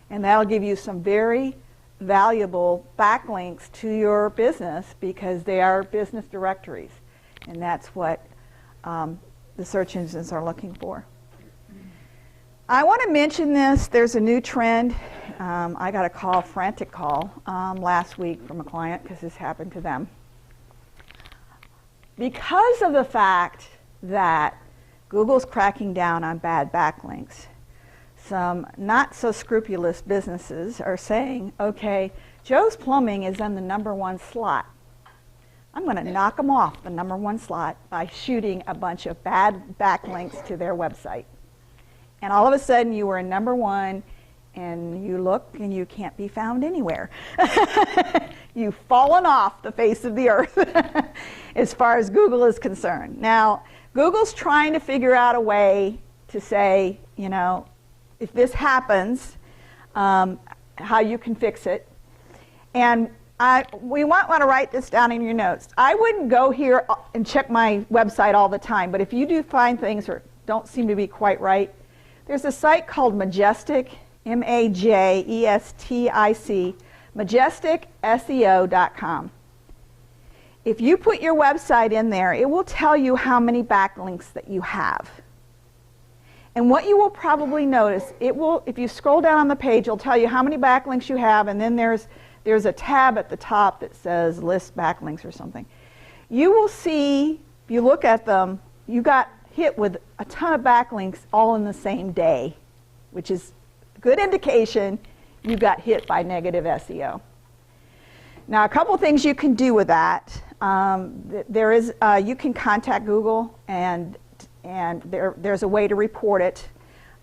And that'll give you some very valuable backlinks to your business because they are business directories. And that's what the search engines are looking for. I want to mention this. There's a new trend. I got a frantic call last week from a client because this happened to them. Because of the fact that Google's cracking down on bad backlinks, some not so scrupulous businesses are saying, okay, Joe's Plumbing is on the #1 slot. I'm going to knock them off the #1 slot by shooting a bunch of bad backlinks to their website. And all of a sudden you were in #1 and you look and you can't be found anywhere. You've fallen off the face of the earth as far as Google is concerned. Now, Google's trying to figure out a way to say, if this happens, how you can fix it. And we might want to write this down in your notes. I wouldn't go here and check my website all the time, but if you do find things that don't seem to be quite right, there's a site called Majestic, M-A-J-E-S-T-I-C, MajesticSEO.com. If you put your website in there, it will tell you how many backlinks that you have. And what you will probably notice, if you scroll down on the page, it'll tell you how many backlinks you have, and then there's a tab at the top that says list backlinks or something. You will see, if you look at them, you got hit with a ton of backlinks all in the same day, which is a good indication you got hit by negative SEO. Now, a couple things you can do with that. You can contact Google, and there's a way to report it,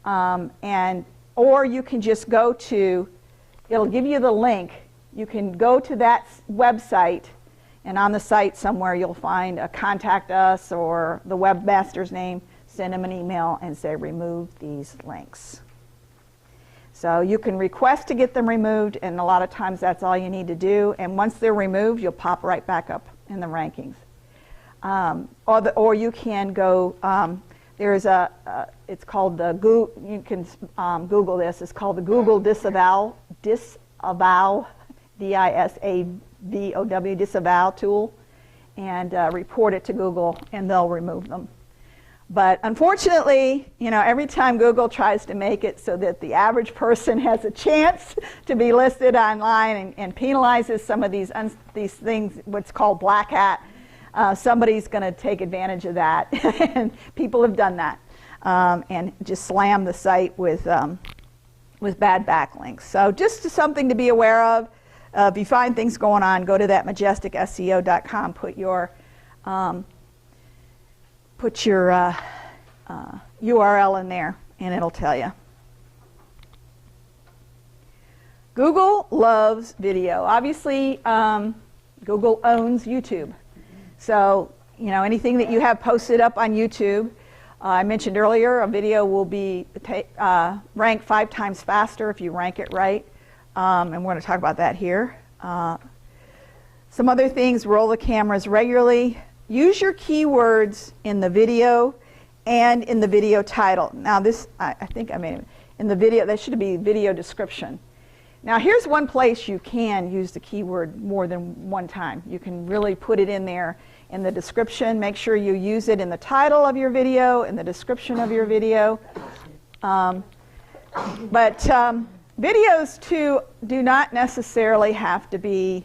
or you can just go to, it'll give you the link. You can go to that website, and on the site somewhere you'll find a contact us or the webmaster's name. Send them an email and say remove these links. So you can request to get them removed, and a lot of times that's all you need to do. And once they're removed, you'll pop right back up in the rankings. Or you can go. It's called the Google. You can Google this. It's called the Google Disavow, D-I-S-A-V-O-W, Disavow tool, and report it to Google, and they'll remove them. But unfortunately, every time Google tries to make it so that the average person has a chance to be listed online and penalizes some of these things, what's called black hat, somebody's going to take advantage of that. And people have done that and just slam the site with bad backlinks. So just something to be aware of. If you find things going on, go to that MajesticSEO.com, put your URL in there, and it'll tell you. Google loves video. Obviously, Google owns YouTube. So, anything that you have posted up on YouTube, I mentioned earlier, a video will be ranked 5 times faster if you rank it right. And we're going to talk about that here. Some other things: roll the cameras regularly. Use your keywords in the video and in the video title. Now this, I think I made it. In the video, that should be video description. Now here's one place you can use the keyword more than one time. You can really put it in there in the description. Make sure you use it in the title of your video, in the description of your video. But videos too do not necessarily have to be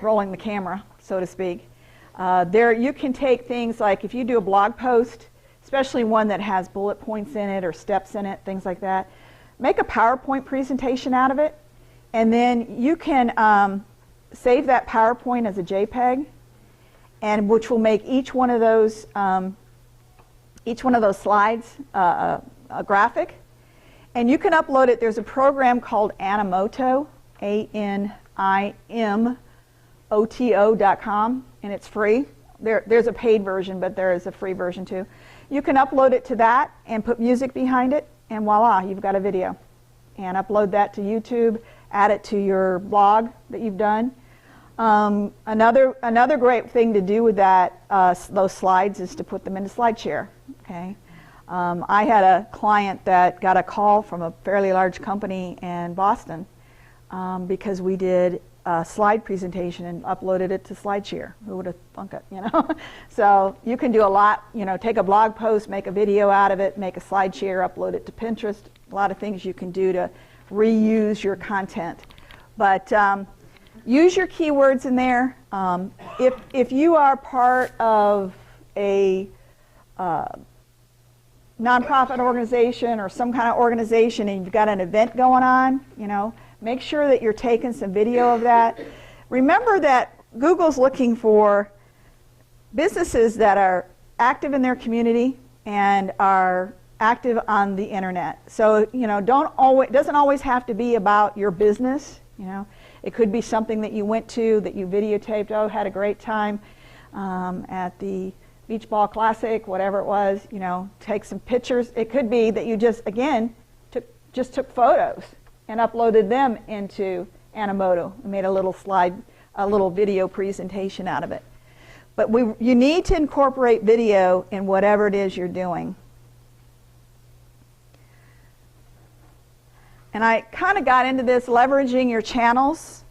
rolling the camera, so to speak. There you can take things like, if you do a blog post, especially one that has bullet points in it or steps in it, things like that, make a PowerPoint presentation out of it, and then you can save that PowerPoint as a JPEG, and which will make each one of those slides a graphic, and you can upload it. There's a program called Animoto, ANIMOTO.com, and it's free. There's a paid version, but there is a free version too. You can upload it to that and put music behind it, and voila, you've got a video. And upload that to YouTube, add it to your blog that you've done. Another great thing to do with that, those slides, is to put them into Slideshare. Okay. I had a client that got a call from a fairly large company in Boston because we did a slide presentation and uploaded it to Slideshare. Who would have thunk it, you know? So you can do a lot, you know, take a blog post, make a video out of it, make a Slideshare, upload it to Pinterest. A lot of things you can do to reuse your content. But use your keywords in there. If you are part of a nonprofit organization or some kind of organization and you've got an event going on, you know, make sure that you're taking some video of that. Remember that Google's looking for businesses that are active in their community and are active on the internet. So, you know, it doesn't always have to be about your business, you know. It could be something that you went to, that you videotaped, oh, had a great time at the Beach Ball Classic, whatever it was, you know, take some pictures. It could be that you just, again, took photos and uploaded them into Animoto and made a little video presentation out of it. But you need to incorporate video in whatever it is you're doing. And I kind of got into this, leveraging your channels.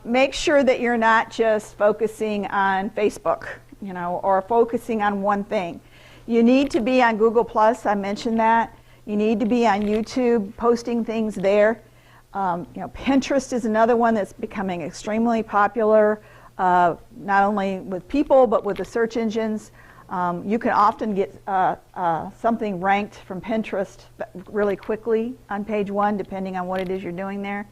Make sure that you're not just focusing on Facebook, you know, or focusing on one thing. You need to be on Google+, I mentioned that. You need to be on YouTube, posting things there. You know, Pinterest is another one that's becoming extremely popular, not only with people, but with the search engines. You can often get something ranked from Pinterest really quickly on page 1, depending on what it is you're doing there.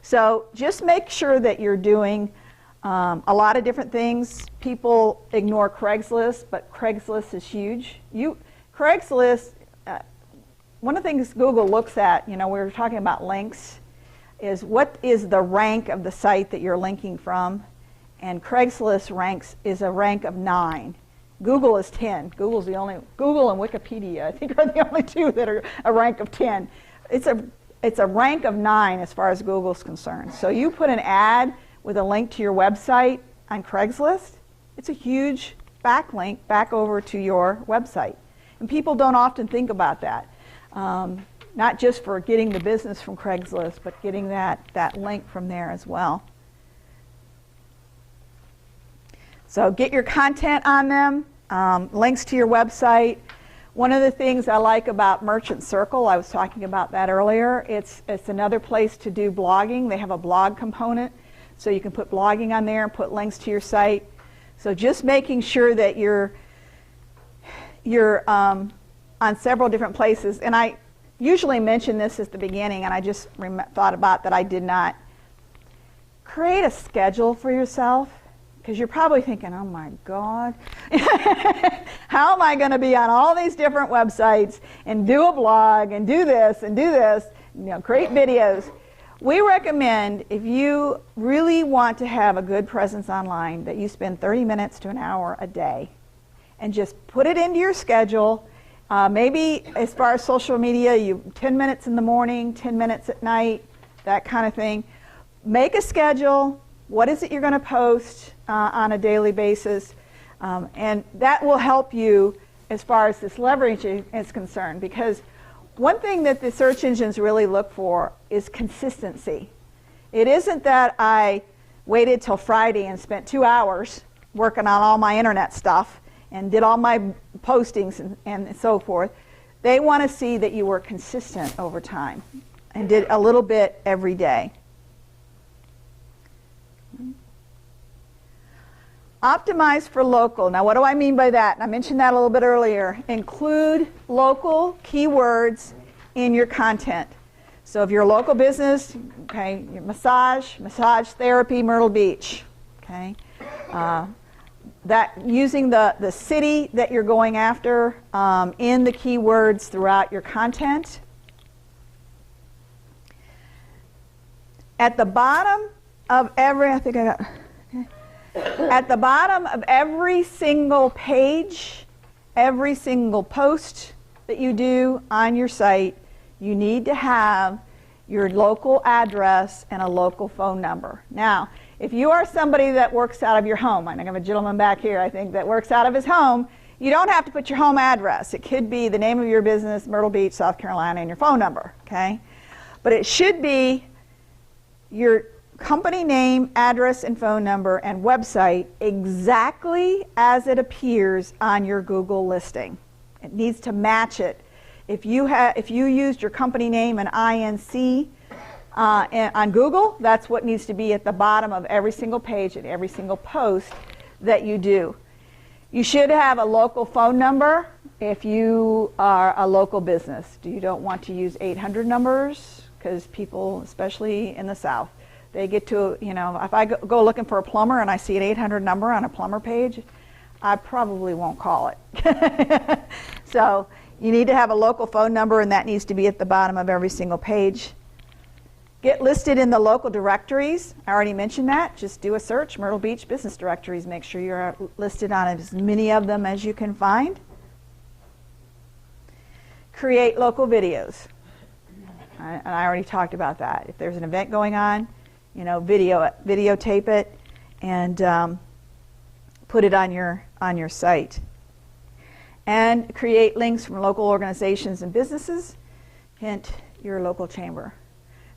So just make sure that you're doing a lot of different things. People ignore Craigslist, but Craigslist is huge. Craigslist, one of the things Google looks at, you know, we were talking about links, is what is the rank of the site that you're linking from, and Craigslist is a rank of 9. Google is 10. Google and Wikipedia, I think, are the only two that are a rank of 10. It's a rank of 9 as far as Google's concerned. So you put an ad with a link to your website on Craigslist, it's a huge backlink back over to your website. And people don't often think about that. Not just for getting the business from Craigslist, but getting that link from there as well. So get your content on them, links to your website. One of the things I like about Merchant Circle, I was talking about that earlier, it's another place to do blogging. They have a blog component, so you can put blogging on there and put links to your site. So just making sure that you're on several different places. And I usually mention this at the beginning, and I just thought about that I did not. Create a schedule for yourself, because you're probably thinking, oh my God, how am I going to be on all these different websites and do a blog and do this and do this, you know, create videos. We recommend, if you really want to have a good presence online, that you spend 30 minutes to an hour a day and just put it into your schedule. Maybe as far as social media, 10 minutes in the morning, 10 minutes at night, that kind of thing. Make a schedule. What is it you're going to post on a daily basis? And that will help you as far as this leverage is concerned, because one thing that the search engines really look for is consistency. It isn't that I waited till Friday and spent 2 hours working on all my internet stuff and did all my postings and so forth. They want to see that you were consistent over time and did a little bit every day. Optimize for local. Now, what do I mean by that? I mentioned that a little bit earlier. Include local keywords in your content. So if you're a local business, okay, your massage therapy, Myrtle Beach, okay, that using the city that you're going after in the keywords throughout your content. At the bottom of every, I think I got. At the bottom of every single page, every single post that you do on your site, you need to have your local address and a local phone number. Now, if you are somebody that works out of your home, I have a gentleman back here, I think, that works out of his home, you don't have to put your home address. It could be the name of your business, Myrtle Beach, South Carolina, and your phone number, okay? But it should be your company name, address, and phone number, and website exactly as it appears on your Google listing. It needs to match it. If you used your company name and INC on Google, that's what needs to be at the bottom of every single page and every single post that you do. You should have a local phone number if you are a local business. You don't want to use 800 numbers, because people, especially in the South, they get to, if I go looking for a plumber and I see an 800 number on a plumber page, I probably won't call it. So you need to have a local phone number, and that needs to be at the bottom of every single page. Get listed in the local directories. I already mentioned that. Just do a search, Myrtle Beach Business Directories. Make sure you're listed on as many of them as you can find. Create local videos. And I already talked about that. If there's an event going on, videotape it and put it on your site. And create links from local organizations and businesses. Hint, your local chamber.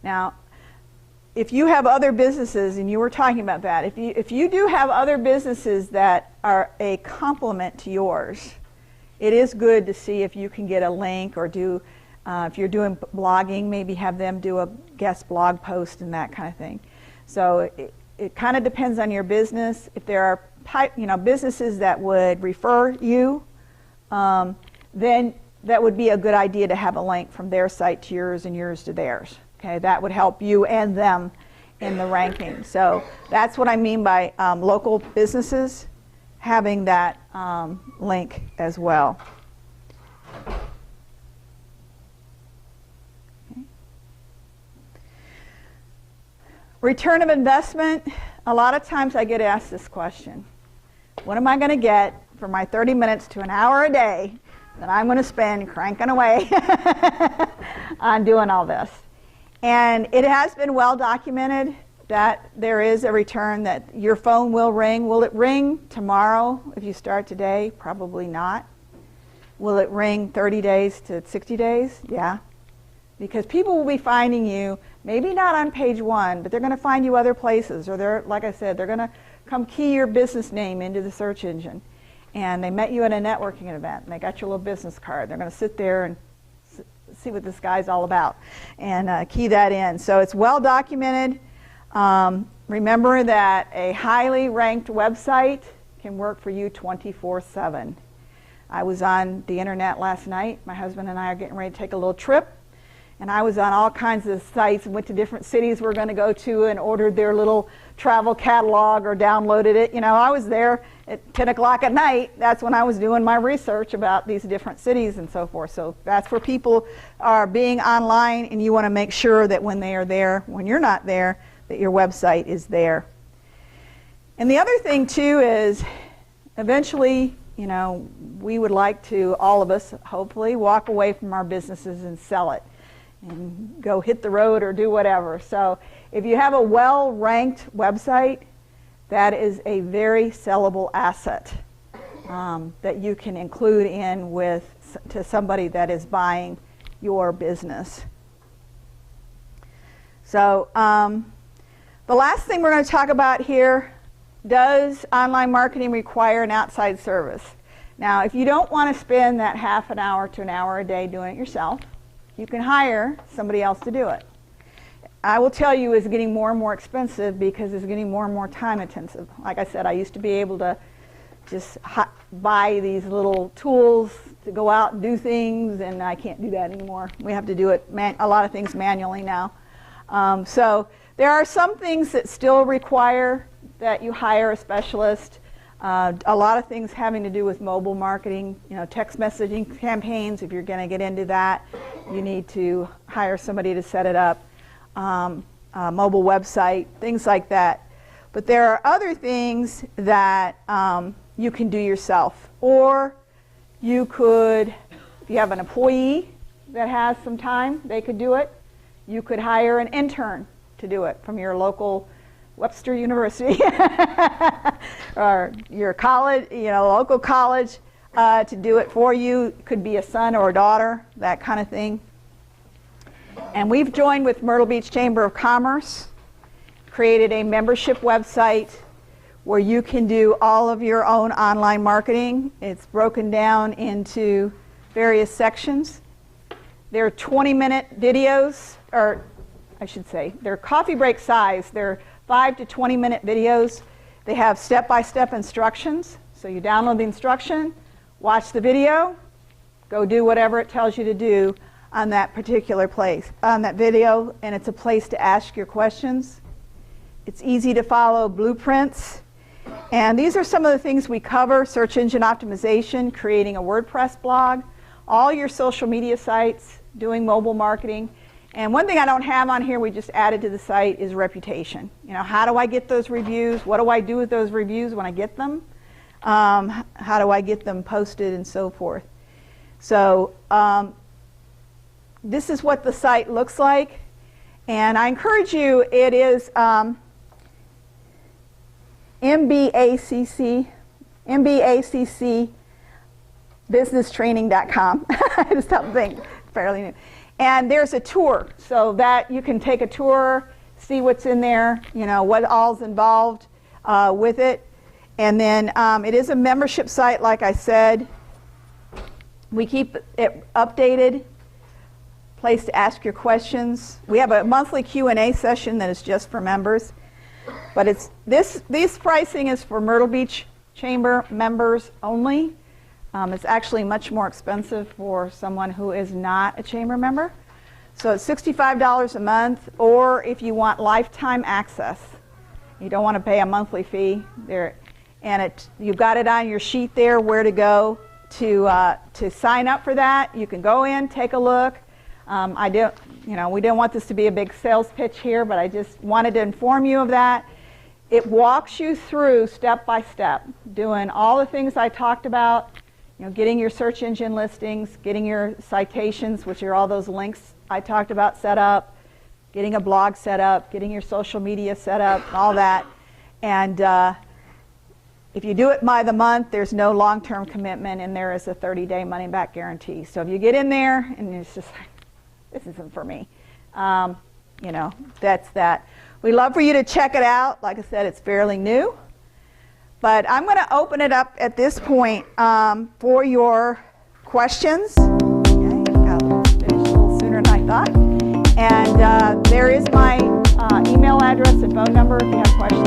Now, if you have other businesses, and you were talking about that, if you do have other businesses that are a complement to yours, it is good to see if you can get a link, or do if you're doing blogging, maybe have them do a guest blog post and that kind of thing. So it kind of depends on your business. If there are businesses that would refer you, then that would be a good idea to have a link from their site to yours and yours to theirs. Okay, that would help you and them in the ranking. So that's what I mean by local businesses having that link as well. Return of investment. A lot of times I get asked this question. What am I going to get for my 30 minutes to an hour a day that I'm going to spend cranking away on doing all this? And it has been well documented that there is a return, that your phone will ring. Will it ring tomorrow if you start today? Probably not. Will it ring 30 days to 60 days? Yeah. Because people will be finding you, maybe not on page 1, but they're going to find you other places. Or they're, like I said, they're going to come key your business name into the search engine. And they met you at a networking event, and they got your little business card. They're going to sit there and see what this guy's all about and key that in. So it's well documented. Remember that a highly ranked website can work for you 24/7. I was on the internet last night. My husband and I are getting ready to take a little trip. And I was on all kinds of sites and went to different cities we're going to go to and ordered their little travel catalog or downloaded it. I was there at 10 o'clock at night. That's when I was doing my research about these different cities and so forth. So that's where people are being online, and you want to make sure that when they are there, when you're not there, that your website is there. And the other thing too is eventually you know, we would like to, all of us, hopefully, walk away from our businesses and sell it and go hit the road or do whatever. So if you have a well-ranked website, that is a very sellable asset that you can include in to somebody that is buying your business. So the last thing we're going to talk about here, does online marketing require an outside service? Now, if you don't want to spend that half an hour to an hour a day doing it yourself, you can hire somebody else to do it. I will tell you it's getting more and more expensive because it's getting more and more time intensive. Like I said, I used to be able to just buy these little tools to go out and do things, and I can't do that anymore. We have to do it, a lot of things manually now. So there are some things that still require that you hire a specialist. A lot of things having to do with mobile marketing, you know, text messaging campaigns. If you're going to get into that, you need to hire somebody to set it up. Mobile website, things like that. But there are other things that you can do yourself. Or you could, if you have an employee that has some time, they could do it. You could hire an intern to do it from your local Webster University or your college, you know, local college to do it for you. It could be a son or a daughter, that kind of thing. And we've joined with Myrtle Beach Chamber of Commerce, created a membership website where you can do all of your own online marketing. It's broken down into various sections. There are 20-minute videos, or I should say, they're coffee break size. They're 5 to 20-minute videos. They have step-by-step instructions. So you download the instruction, watch the video, go do whatever it tells you to do on that particular place, on that video, and it's a place to ask your questions. It's easy to follow blueprints. And these are some of the things we cover: search engine optimization, creating a WordPress blog, all your social media sites, doing mobile marketing. And one thing I don't have on here, we just added to the site, is reputation. You know, how do I get those reviews? What do I do with those reviews when I get them? How do I get them posted and so forth? So this is what the site looks like. And I encourage you, it is mbacc.businesstraining.com. It's something fairly new. And there's a tour, so that you can take a tour, see what's in there, you know, what all's involved with it. And then it is a membership site, like I said. We keep it updated, place to ask your questions. We have a monthly Q&A session that is just for members. But it's this pricing is for Myrtle Beach Chamber members only. It's actually much more expensive for someone who is not a chamber member. So it's $65 a month, or if you want lifetime access, you don't want to pay a monthly fee there, and you've got it on your sheet there where to go to sign up for that. You can go in, take a look. We don't want this to be a big sales pitch here, but I just wanted to inform you of that. It walks you through step by step, doing all the things I talked about. You know, getting your search engine listings, getting your citations, which are all those links I talked about, set up, getting a blog set up, getting your social media set up, all that. And if you do it by the month, there's no long-term commitment, and there is a 30-day money-back guarantee. So if you get in there and it's just like, this isn't for me, you know, that's that. We'd love for you to check it out. Like I said, it's fairly new. But I'm going to open it up at this point for your questions. Okay, got finished a little sooner than I thought. And there is my email address and phone number if you have questions.